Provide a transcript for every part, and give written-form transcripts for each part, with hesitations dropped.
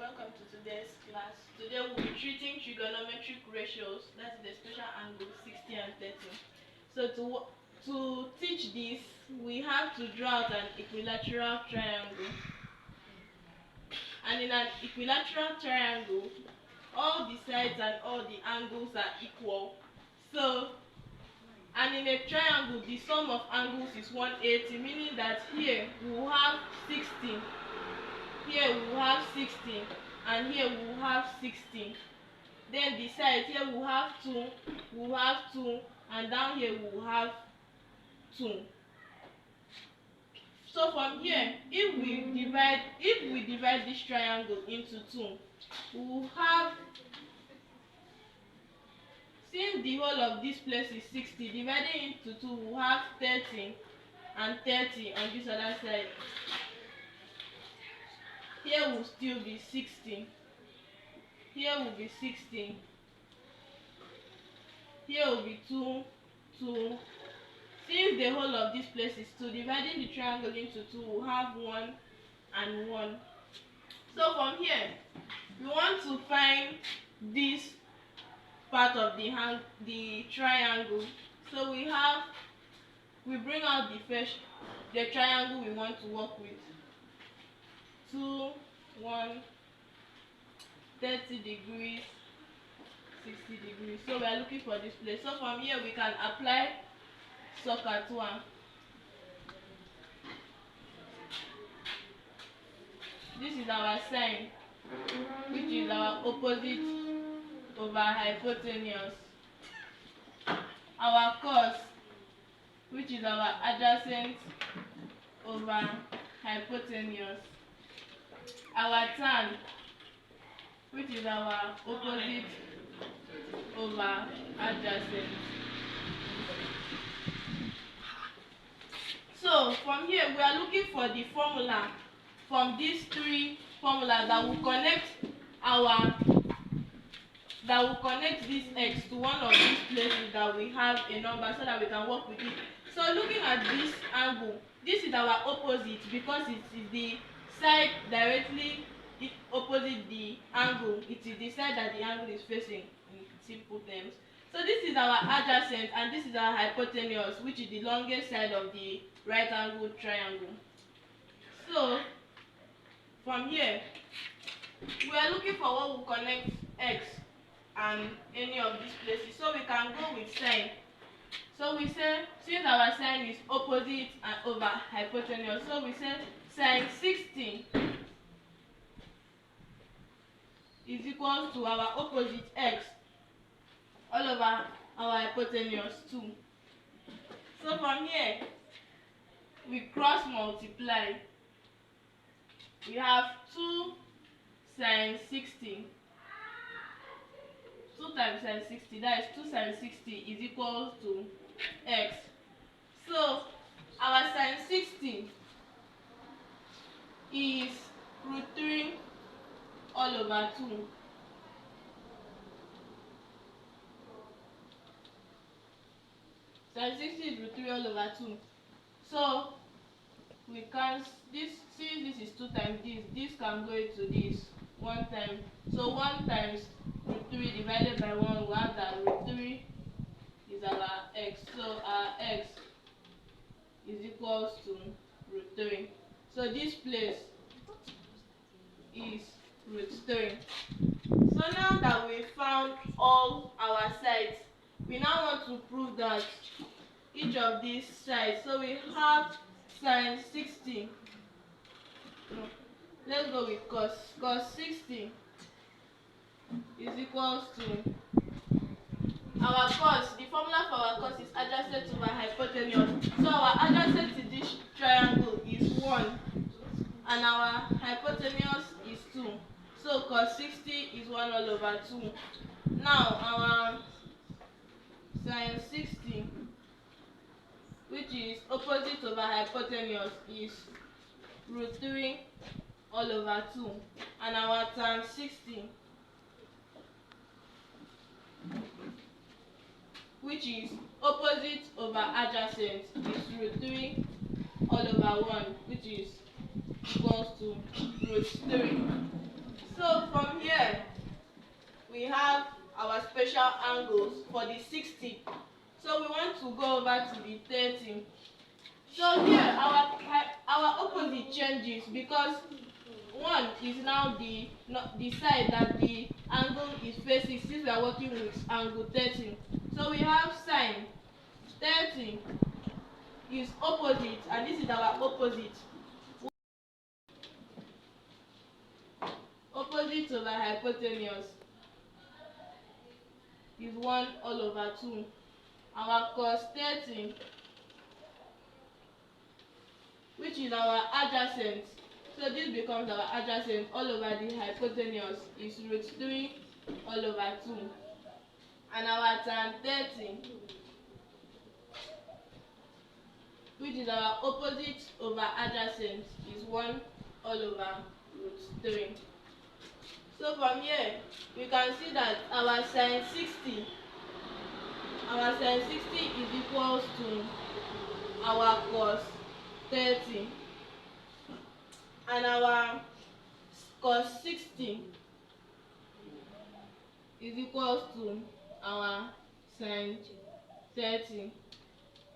Welcome to today's class. Today we'll be treating trigonometric ratios, that's the special angle 60 and 30. So to teach this, we have to draw out an equilateral triangle. And in an equilateral triangle, all the sides and all the angles are equal. And in a triangle, the sum of angles is 180, meaning that here we will have 60, here we will have 60, and here we will have 60. Then the sides, here we will have 2, we will have 2, and down here we will have 2. So from here, if we divide this triangle into 2, we will have, since the whole of this place is 60, divided into 2, we will have 30 and 30 on this other side. Here will still be 60. Here will be 60. Here will be 2, 2. Since the whole of this place is 2, dividing the triangle into 2, we'll have 1 and 1. So from here, we want to find this part of the triangle. So we bring out the triangle we want to work with. 2, 1, 30 degrees, 60 degrees. So we are looking for this place. So from here we can apply SOHCAHTOA. This is our sine, which is our opposite over hypotenuse. Our cos, which is our adjacent over hypotenuse. Our tan, which is our opposite over adjacent. So from here we are looking for the formula from these three formulas that will connect this x to one of these places that we have a number, so that we can work with it. So looking at this angle, this is our opposite because it is the side directly opposite the angle. It is the side that the angle is facing, in simple terms. So this is our adjacent, and this is our hypotenuse, which is the longest side of the right angle triangle. So from here we are looking for what will connect x and any of these places. So we can go with sine. So we say, since our sine is opposite and over hypotenuse, so we say sine 60 is equal to our opposite x all over our hypotenuse 2. So from here we cross multiply. We have 2 sine 60. 2 times sine 60, that is 2 sine 60 is equal to x. So our sine 60 is root 3 all over 2. Sine 60 is root 3 all over 2. So we can, since this is 2 times this can go into this 1 time. So 1 times root 3 divided by 1, we have that root 3 is our x. So our x is equals to root 3. So this place is root 3. So now that we found all our sides, we now want to prove that each of these sides. So we have sine 60. No, let's go with cos. Cos 60 is equals to our cos. The formula for our cos is adjacent over hypotenuse. So our adjacent to this triangle is 1, and our hypotenuse is 2. So cos 60 is 1 all over 2. Now our sine 60, which is opposite over hypotenuse, is root 3 all over 2. And our tan 60, which is opposite over adjacent, is root 3 all over 1, which is equals to root 3. So from here, we have our special angles for the 60. So we want to go over to the 30. So here our opposite changes because one is now the side that the angle is facing since we are working with angle 30. So we have sine 30 is opposite, and this is our opposite. Opposite over hypotenuse is 1 all over 2. Our cos 30, which is our adjacent, so this becomes our adjacent all over the hypotenuse, is root 3 all over 2. And our tan 30, which is our opposite over adjacent, is 1 all over root 3. So from here, we can see that our sin 60 is equals to our cos 30, and our cos 60 is equals to our sin 30.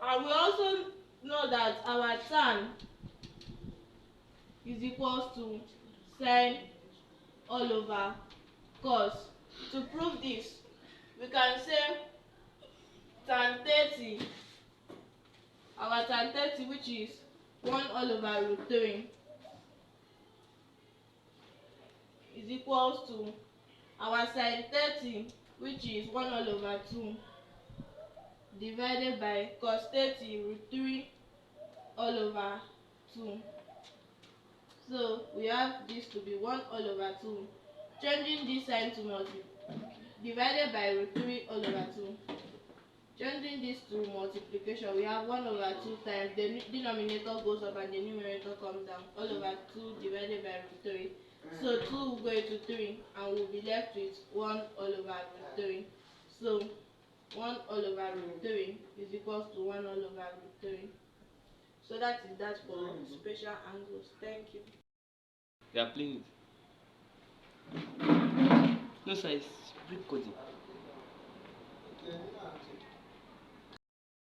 And we also know that our tan is equals to sin all over cos. To prove this, we can say tan 30, our tan 30, which is 1 all over root 3, is equals to our sin 30, which is 1 all over 2, divided by cos 30 root 3 all over 2. So we have this to be 1 all over 2. Changing this sign to divided by root 3 all over 2. Changing this to multiplication, we have 1 over 2 times the denominator goes up and the numerator comes down, all over 2 divided by root 3. So 2 will go into 3 and we'll be left with 1 all over root 3. So 1 all over root 3 is equals to 1 all over root 3. So that is that for special angles. Thank you. You are playing it. No, sir, it's recording.